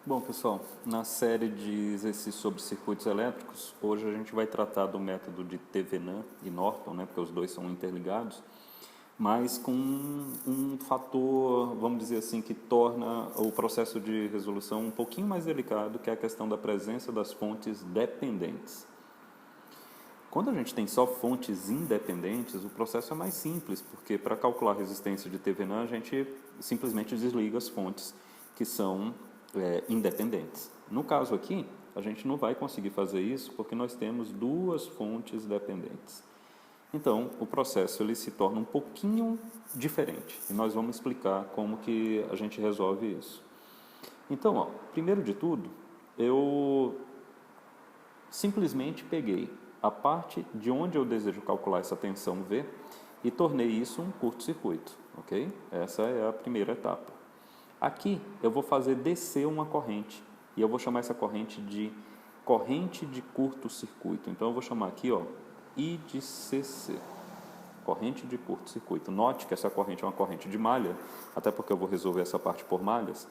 Bom, pessoal, na série de exercícios sobre circuitos elétricos, hoje a gente vai tratar do método de Thevenin e Norton, né, porque os dois são interligados, mas com um fator, vamos dizer assim, que torna o processo de resolução um pouquinho mais delicado, que é a questão da presença das fontes dependentes. Quando a gente tem só fontes independentes, o processo é mais simples, porque para calcular a resistência de Thevenin, a gente simplesmente desliga as fontes que são independentes. No caso aqui, a gente não vai conseguir fazer isso porque nós temos duas fontes dependentes. Então, o processo ele se torna um pouquinho diferente e nós vamos explicar como que a gente resolve isso. Então, ó, primeiro de tudo, eu simplesmente peguei a parte de onde eu desejo calcular essa tensão V e tornei isso um curto-circuito, ok? Essa é a primeira etapa. Aqui eu vou fazer descer uma corrente e eu vou chamar essa corrente de curto-circuito. Então eu vou chamar aqui, ó, I de CC, corrente de curto-circuito. Note que essa corrente é uma corrente de malha, até porque eu vou resolver essa parte por malhas,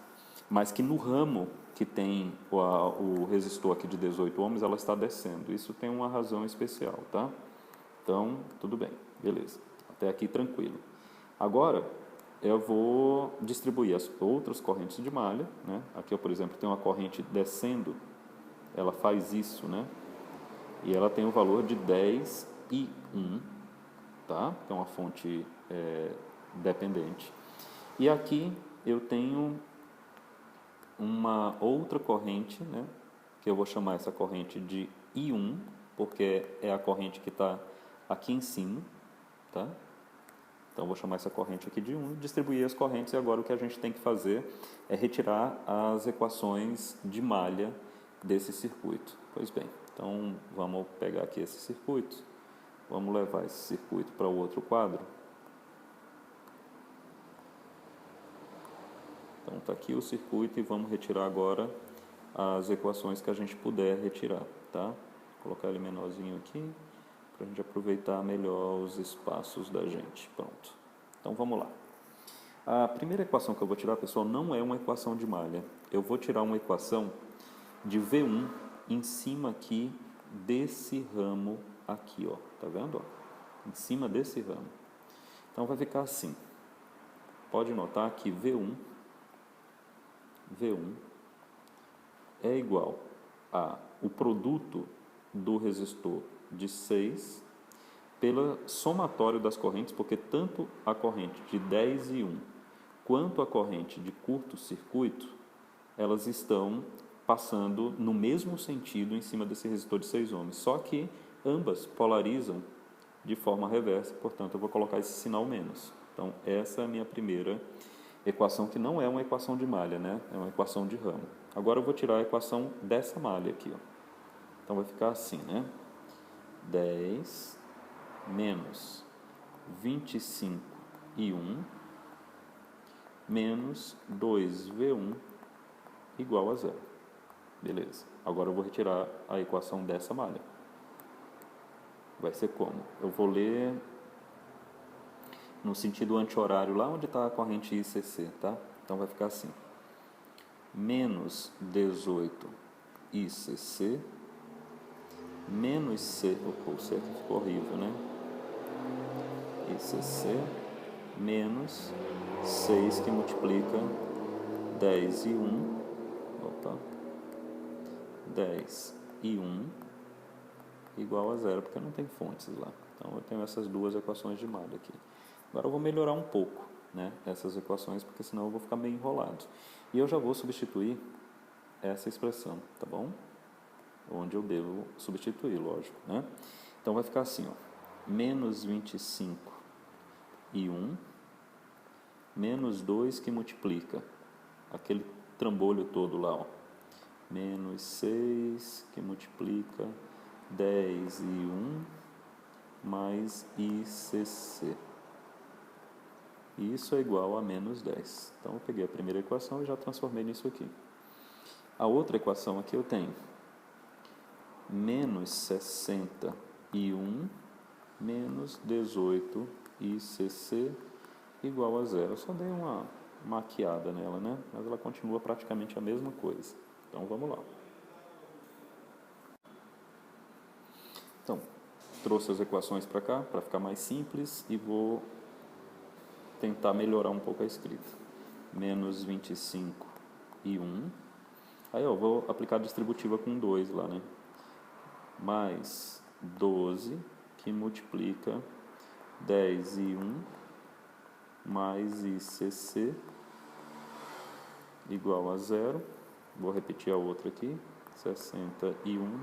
mas que no ramo que tem o resistor aqui de 18 ohms, ela está descendo. Isso tem uma razão especial, tá? Então, tudo bem, beleza. Até aqui tranquilo. Agora, eu vou distribuir as outras correntes de malha, né? Aqui, eu, por exemplo, tem uma corrente descendo, ela faz isso, né? E ela tem o valor de 10 e 1, tá? Que é uma fonte dependente. E aqui eu tenho uma outra corrente, né, que eu vou chamar essa corrente de I1, porque é a corrente que está aqui em cima, tá? Então, vou chamar essa corrente aqui de 1, distribuir as correntes, e agora o que a gente tem que fazer é retirar as equações de malha desse circuito. Pois bem, então vamos pegar aqui esse circuito, vamos levar esse circuito para o outro quadro. Então, está aqui o circuito e vamos retirar agora as equações que a gente puder retirar, tá? Vou colocar ele menorzinho aqui, para a gente aproveitar melhor os espaços da gente. Pronto. Então, vamos lá. A primeira equação que eu vou tirar, pessoal, não é uma equação de malha. Eu vou tirar uma equação de V1 em cima aqui desse ramo aqui, ó. Tá vendo? Ó? Em cima desse ramo. Então, vai ficar assim. Pode notar que V1 é igual a o produto do resistor de 6 pelo somatório das correntes, porque tanto a corrente de 10 e 1 quanto a corrente de curto-circuito, elas estão passando no mesmo sentido em cima desse resistor de 6 ohms, só que ambas polarizam de forma reversa, portanto eu vou colocar esse sinal menos. Então essa é a minha primeira equação, que não é uma equação de malha, né? É uma equação de ramo. Agora eu vou tirar a equação dessa malha aqui, ó. Então vai ficar assim, né? 10 menos 25 e 1 menos 2V1 igual a zero. Beleza. Agora eu vou retirar a equação dessa malha. Vai ser como? Eu vou ler no sentido anti-horário, lá onde está a corrente ICC, tá? Então vai ficar assim. Menos 18 ICC menos C, o C aqui ficou horrível, né? ICC menos 6 que multiplica 10 e 1, opa, 10 e 1 igual a zero, porque não tem fontes lá. Então eu tenho essas duas equações de malha aqui. Agora eu vou melhorar um pouco, né, essas equações, porque senão eu vou ficar meio enrolado. E eu já vou substituir essa expressão, tá bom? Onde eu devo substituir, lógico, né? Então vai ficar assim, ó, menos 25 e 1, menos 2 que multiplica aquele trambolho todo lá, ó, menos 6 que multiplica 10 e 1 mais ICC. E isso é igual a menos 10. Então eu peguei a primeira equação e já transformei nisso aqui. A outra equação aqui eu tenho menos 61 menos 18 ICC igual a zero. Eu só dei uma maquiada nela, né? Mas ela continua praticamente a mesma coisa. Então, vamos lá. Então, trouxe as equações para cá, para ficar mais simples, e vou tentar melhorar um pouco a escrita. Menos 25 e 1. Aí, ó, vou aplicar a distributiva com 2 lá, né? Mais 12, que multiplica 10 e 1, mais ICC, igual a 0. Vou repetir a outra aqui. 61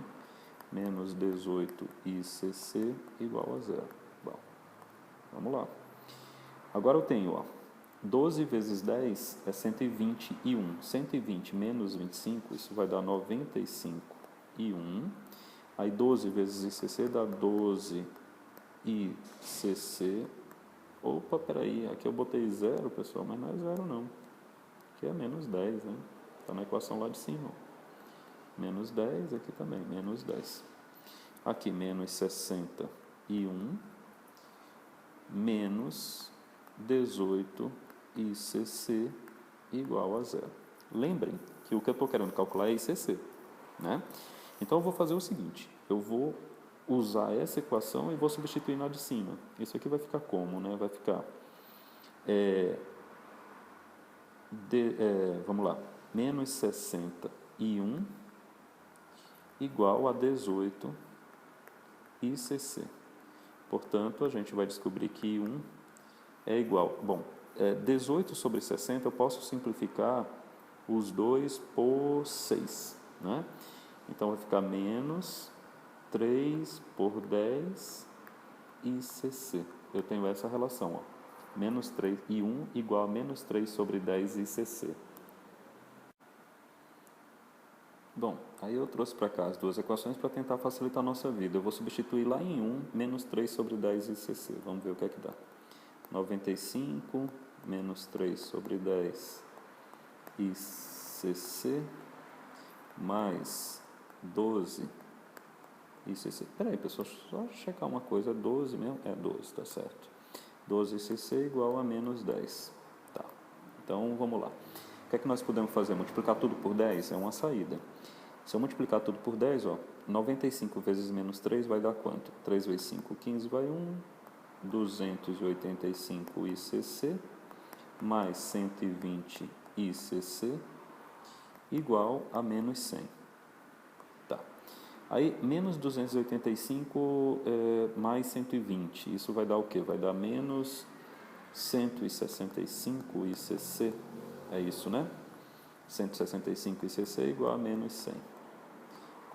menos 18 ICC, igual a 0. Bom, vamos lá. Agora eu tenho, ó, 12 vezes 10 é 121. 120 menos 25, isso vai dar 95 e 1. Aí 12 vezes ICC dá 12 ICC. Opa, peraí, aqui eu botei 0, pessoal, mas não é 0 não. Aqui é menos 10, né? Está na equação lá de cima. Menos 10, aqui também, menos 10. Aqui, menos 61, menos 18 ICC igual a 0. Lembrem que o que eu estou querendo calcular é ICC, né? Então, eu vou fazer o seguinte, eu vou usar essa equação e vou substituir na de cima. Isso aqui vai ficar como, né? Vai ficar, vamos lá, menos 61 igual a 18 ICC. Portanto, a gente vai descobrir que 1 é igual... Bom, 18 sobre 60, eu posso simplificar os dois por 6, né? Então, vai ficar menos 3 por 10 ICC. Eu tenho essa relação, ó. Menos 3 e 1 igual a menos 3 sobre 10 ICC. Bom, aí eu trouxe para cá as duas equações para tentar facilitar a nossa vida. Eu vou substituir lá em 1, menos 3 sobre 10 ICC. Vamos ver o que é que dá. 95 menos 3 sobre 10 ICC mais 12 ICC. Espera aí, pessoal, só checar uma coisa. 12 mesmo? É 12, tá certo. 12 ICC igual a menos 10. Tá. Então, vamos lá. O que é que nós podemos fazer? Multiplicar tudo por 10 é uma saída. Se eu multiplicar tudo por 10, ó, 95 vezes menos 3 vai dar quanto? 3 vezes 5, 15 vai 1. 285 ICC mais 120 ICC igual a menos 100. Tá. Aí, menos 285 mais 120, isso vai dar o quê? Vai dar menos 165 ICC, é isso, né? 165 ICC igual a menos 100.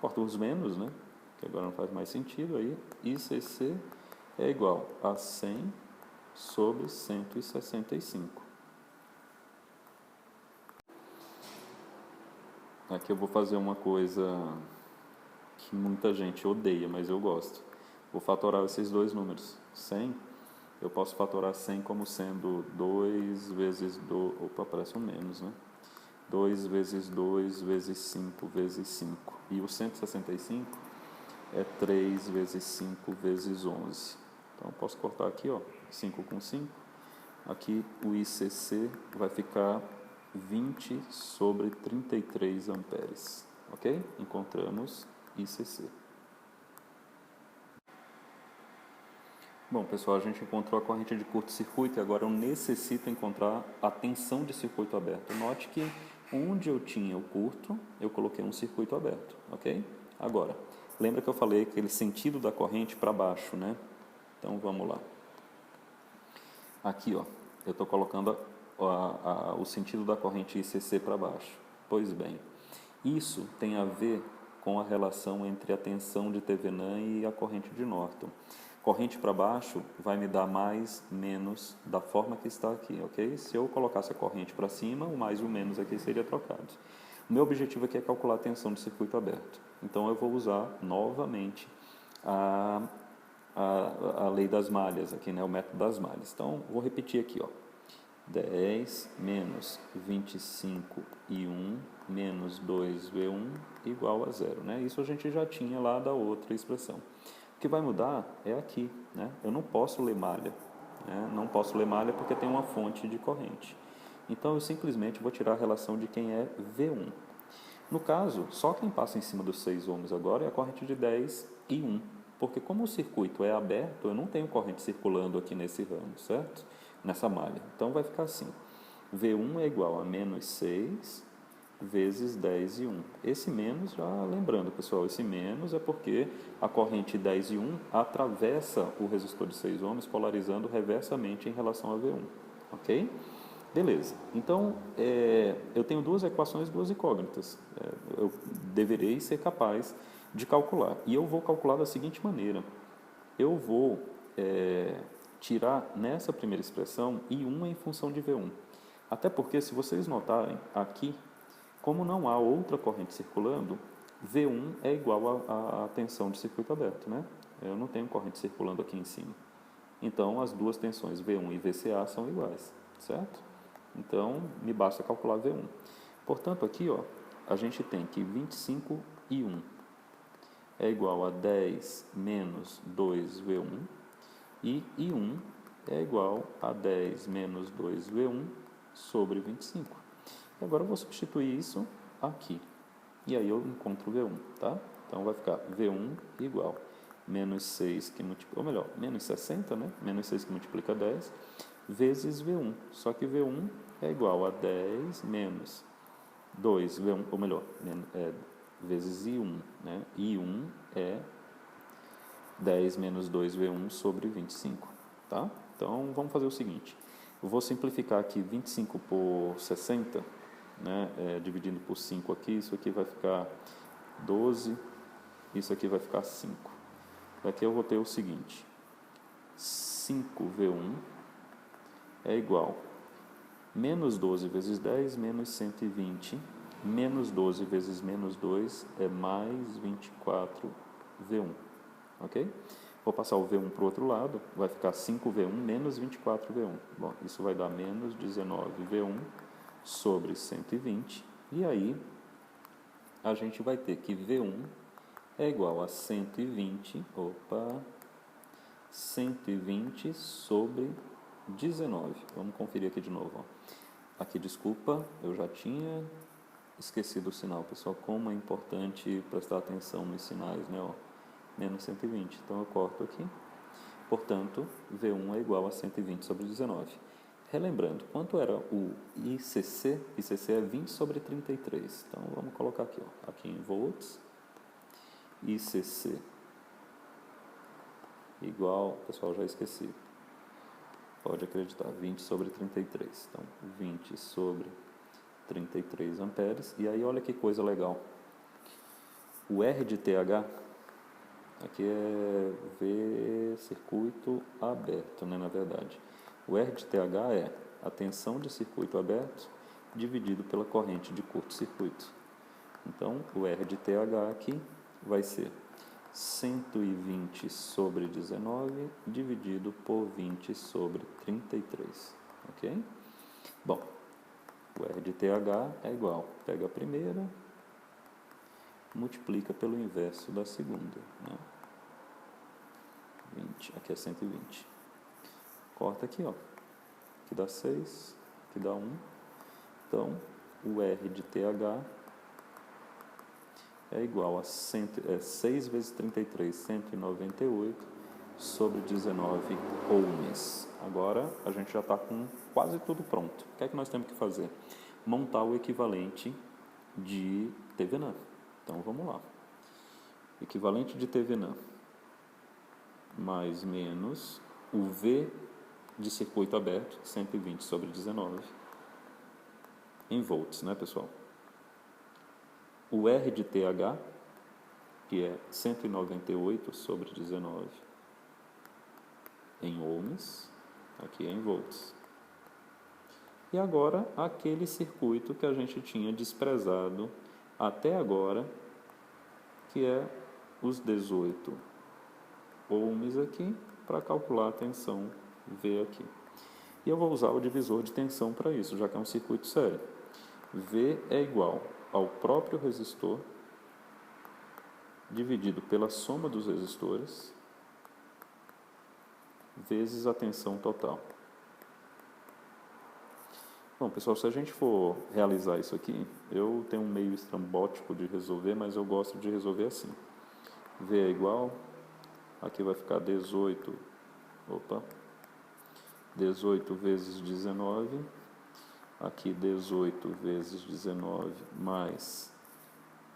Corta os menos, né? Que agora não faz mais sentido. Aí, ICC é igual a 100 sobre 165. Aqui eu vou fazer uma coisa que muita gente odeia, mas eu gosto. Vou fatorar esses dois números. 100, eu posso fatorar 100 como sendo 2 vezes 2... Opa, parece um menos, né? 2 vezes 2 vezes 5 vezes 5. E o 165 é 3 vezes 5 vezes 11. Então, eu posso cortar aqui, ó, 5 com 5. Aqui o ICC vai ficar 20 sobre 33 amperes. Ok? Encontramos ICC. Bom, pessoal, a gente encontrou a corrente de curto-circuito e agora eu necessito encontrar a tensão de circuito aberto. Note que onde eu tinha o curto, eu coloquei um circuito aberto, ok? Agora, lembra que eu falei aquele sentido da corrente para baixo, né? Então, vamos lá. Aqui, ó, eu estou colocando o sentido da corrente ICC para baixo. Pois bem, isso tem a ver com a relação entre a tensão de Thevenin e a corrente de Norton. Corrente para baixo vai me dar mais, menos, da forma que está aqui, ok? Se eu colocasse a corrente para cima, o mais e o menos aqui seria trocado. O meu objetivo aqui é calcular a tensão de circuito aberto. Então, eu vou usar novamente a lei das malhas aqui, né? O método das malhas. Então, vou repetir aqui, ó. 10 menos 25 e 1 menos 2V1 igual a 0, né? Isso a gente já tinha lá da outra expressão. O que vai mudar é aqui, né? Eu não posso ler malha, né? Não posso ler malha porque tem uma fonte de corrente. Então, eu simplesmente vou tirar a relação de quem é V1. No caso, só quem passa em cima dos 6 ohms agora é a corrente de 10 e 1. Porque como o circuito é aberto, eu não tenho corrente circulando aqui nesse ramo, certo? Nessa malha. Então, vai ficar assim. V1 é igual a menos 6 vezes 10 e 1. Esse menos, já lembrando, pessoal, esse menos é porque a corrente 10 e 1 atravessa o resistor de 6 ohms, polarizando reversamente em relação a V1. Ok? Beleza. Então, eu tenho duas equações, duas incógnitas. Eu deverei ser capaz de calcular. E eu vou calcular da seguinte maneira. Eu vou tirar nessa primeira expressão I1 em função de V1. Até porque, se vocês notarem, aqui, como não há outra corrente circulando, V1 é igual à tensão de circuito aberto, né? Eu não tenho corrente circulando aqui em cima. Então, as duas tensões V1 e VCA são iguais, certo? Então, me basta calcular V1. Portanto, aqui, ó, a gente tem que 25 e 1 é igual a 10 menos 2V1 e I1 é igual a 10 menos 2V1 sobre 25. E agora eu vou substituir isso aqui. E aí eu encontro V1, tá? Então vai ficar V1 igual menos 6 que multiplica, ou melhor, menos 60, né? Menos 6 que multiplica 10, vezes V1. Só que V1 é igual a 10 menos 2, V1, ou melhor, vezes I1, né? I1 é 10 menos 2V1 sobre 25, tá? Então, vamos fazer o seguinte. Eu vou simplificar aqui 25 por 60, né? Dividindo por 5 aqui, isso aqui vai ficar 12, isso aqui vai ficar 5. Daqui eu vou ter o seguinte, 5V1 é igual menos 12 vezes 10, menos 120, menos 12 vezes menos 2 é mais 24V1, ok? Vou passar o V1 para o outro lado, vai ficar 5V1 menos 24V1. Bom, isso vai dar menos 19V1 sobre 120, e aí a gente vai ter que V1 é igual a 120 sobre 19. Vamos conferir aqui de novo. Ó. Aqui, desculpa, eu já tinha esquecido o sinal, pessoal. Como é importante prestar atenção nos sinais, né? Ó, menos 120. Então, eu corto aqui. Portanto, V1 é igual a 120 sobre 19. Relembrando, quanto era o ICC? ICC é 20 sobre 33. Então, vamos colocar aqui, ó, aqui em volts. ICC igual, pessoal, já esqueci. Pode acreditar, 20 sobre 33. Então, 20 sobre 33 amperes. E aí, olha que coisa legal. O R de TH, aqui é V circuito aberto, né, na verdade. O R de TH é a tensão de circuito aberto dividido pela corrente de curto-circuito. Então, o R de TH aqui vai ser 120 sobre 19 dividido por 20 sobre 33, ok? Bom, o R de TH é igual, pega a primeira, multiplica pelo inverso da segunda, né? 20, aqui é 120. Corta aqui, ó, aqui dá 6, aqui dá 1. Então, o R de TH é igual a 6 vezes 33, 198, sobre 19 ohms. Agora, a gente já está com quase tudo pronto. O que é que nós temos que fazer? Montar o equivalente de Thevenin. Então, vamos lá. Equivalente de Thevenin mais menos o V de circuito aberto, 120 sobre 19, em volts, né, pessoal? O R de TH, que é 198 sobre 19 em ohms, aqui é em volts. E agora, aquele circuito que a gente tinha desprezado até agora, que é os 18 ohms aqui, para calcular a tensão V aqui. E eu vou usar o divisor de tensão para isso, já que é um circuito sério. V é igual ao próprio resistor dividido pela soma dos resistores vezes a tensão total. Bom, pessoal, se a gente for realizar isso aqui, eu tenho um meio estrambótico de resolver, mas eu gosto de resolver assim. V é igual, aqui vai ficar 18, 18 vezes 19, aqui 18 vezes 19 mais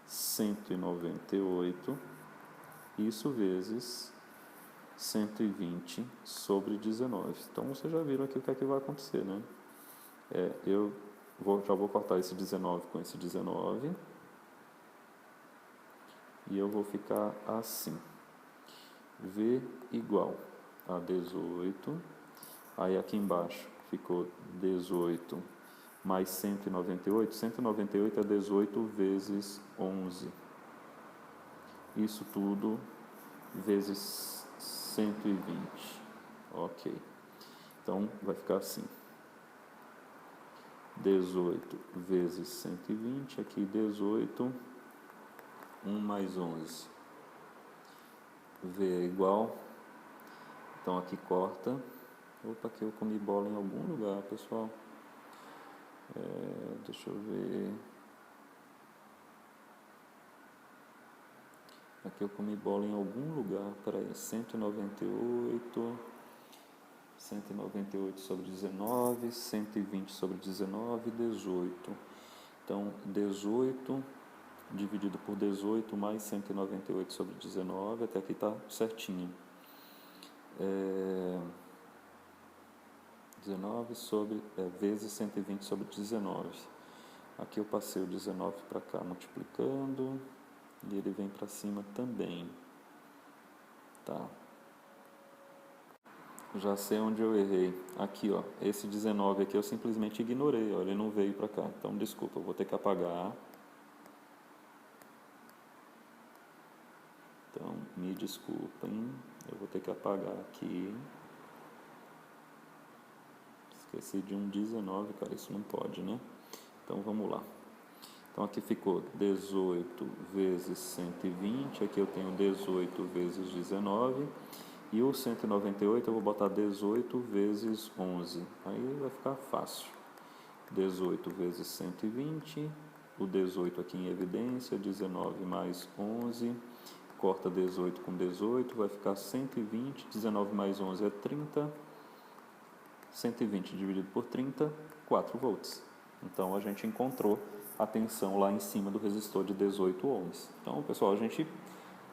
198, isso vezes 120 sobre 19. Então, vocês já viram aqui o que é que vai acontecer, né? Já vou cortar esse 19 com esse 19 e eu vou ficar assim. V igual a 18, aí aqui embaixo ficou 18 mais 198, 198 é 18 vezes 11, isso tudo vezes 120, ok, então vai ficar assim, 18 vezes 120, aqui 18, 1 mais 11, V é igual, então aqui corta, aqui eu comi bola em algum lugar, pessoal, deixa eu ver, aqui eu comi bola em algum lugar, peraí, 198 sobre 19, 120 sobre 19, 18, então 18 dividido por 18 mais 198 sobre 19, até aqui está certinho, 19 sobre, vezes 120 sobre 19. Aqui eu passei o 19 para cá multiplicando e ele vem para cima também. Tá. Já sei onde eu errei. Aqui, ó, esse 19 aqui eu simplesmente ignorei, ó, ele não veio para cá. Então, desculpa, eu vou ter que apagar. Então, me desculpem, eu vou ter que apagar aqui. Esqueci de um 19, cara, isso não pode, né? Então, vamos lá. Então, aqui ficou 18 vezes 120, aqui eu tenho 18 vezes 19, e o 198 eu vou botar 18 vezes 11, aí vai ficar fácil. 18 vezes 120, o 18 aqui em evidência, 19 mais 11, corta 18 com 18, vai ficar 120, 19 mais 11 é 30, 120 dividido por 30, 4 volts. Então, a gente encontrou a tensão lá em cima do resistor de 18 ohms. Então, pessoal, a gente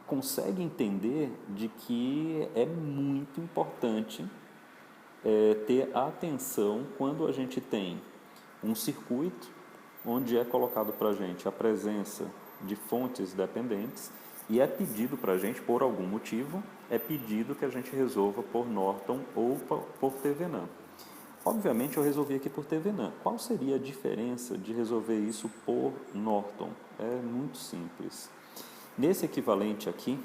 consegue entender de que é muito importante ter atenção quando a gente tem um circuito onde é colocado para a gente a presença de fontes dependentes e é pedido para a gente, por algum motivo, é pedido que a gente resolva por Norton ou por Thevenin. Obviamente eu resolvi aqui por Thevenin. Qual seria a diferença de resolver isso por Norton? É muito simples. Nesse equivalente aqui,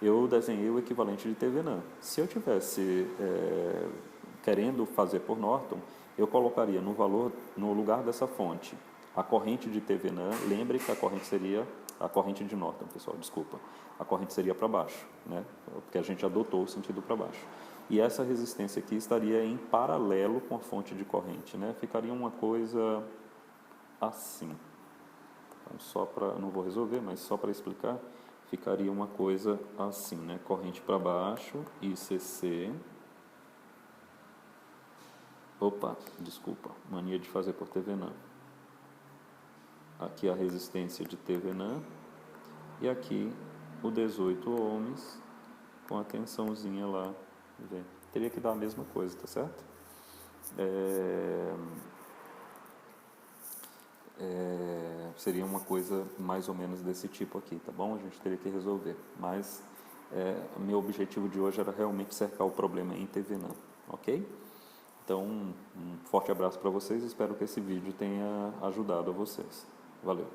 eu desenhei o equivalente de Thevenin. Se eu tivesse querendo fazer por Norton, eu colocaria no lugar dessa fonte a corrente de Thevenin. Lembre que a corrente seria a corrente de Norton, pessoal, desculpa. A corrente seria para baixo, né? Porque a gente adotou o sentido para baixo. E essa resistência aqui estaria em paralelo com a fonte de corrente, né? Ficaria uma coisa assim. Então, só para, não vou resolver, mas só para explicar, ficaria uma coisa assim, né? Corrente para baixo, ICC. Opa, desculpa, mania de fazer por Thevenin. Aqui a resistência de Thevenin e aqui o 18 ohms com a tensãozinha lá. Teria que dar a mesma coisa, tá certo? Seria uma coisa mais ou menos desse tipo aqui, tá bom? A gente teria que resolver, mas meu objetivo de hoje era realmente cercar o problema em Thevenin, ok? Então, um forte abraço para vocês, espero que esse vídeo tenha ajudado a vocês. Valeu!